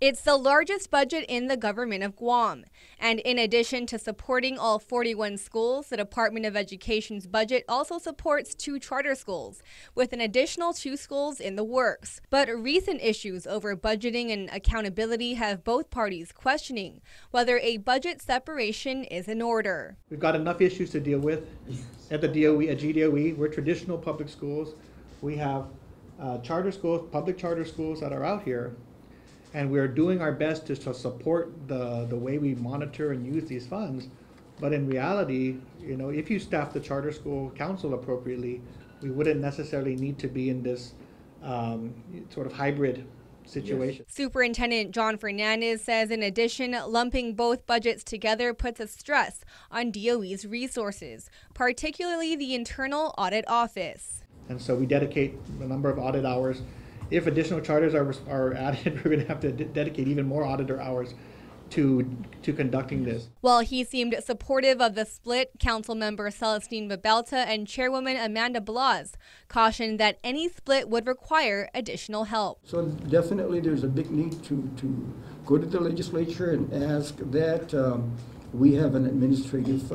It's the largest budget in the government of Guam. And in addition to supporting all 41 schools, the Department of Education's budget also supports 2 charter schools, with an additional 2 schools in the works. But recent issues over budgeting and accountability have both parties questioning whether a budget separation is in order. We've got enough issues to deal with at the DOE, at GDOE. We're traditional public schools. We have charter schools, public charter schools that are out here. And we're doing our best to support the way we monitor and use these funds. But in reality, if you staff the charter school council appropriately, we wouldn't necessarily need to be in this sort of hybrid situation. Yes. Superintendent John Fernandez says, in addition, lumping both budgets together puts a stress on DOE's resources, particularly the Internal Audit Office. And so we dedicate a number of audit hours. If additional charters are added, we're going to have to dedicate even more auditor hours to conducting this. While he seemed supportive of the split, Councilmember Celestine Babelta and Chairwoman Amanda Blas cautioned that any split would require additional help. So definitely there's a big need to go to the legislature and ask that we have an administrative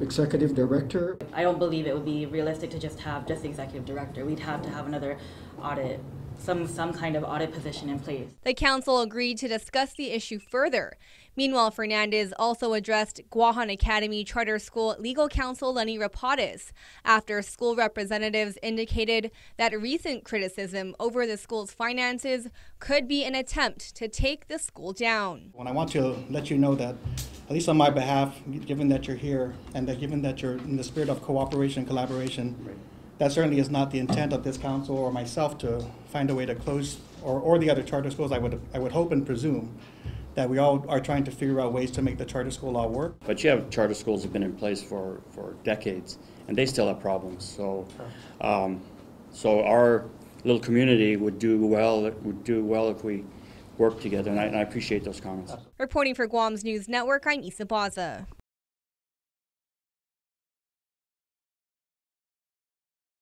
executive director. I don't believe it would be realistic to just have the executive director. We'd have to have another audit, some kind of audit position in place. The council agreed to discuss the issue further. Meanwhile, Fernandez also addressed Guam Academy Charter School legal counsel Lenny Rapadas after school representatives indicated that recent criticism over the school's finances could be an attempt to take the school down. I want to let you know that, at least on my behalf, given that you're here and that given that you're in the spirit of cooperation and collaboration, that certainly is not the intent of this council or myself to find a way to close or the other charter schools. I would hope and presume that we all are trying to figure out ways to make the charter school law work. But you have charter schools that have been in place for decades, and they still have problems. So, so our little community would do well if we work together, and I appreciate those comments. Reporting for Guam's News Network, I'm Isa Baza.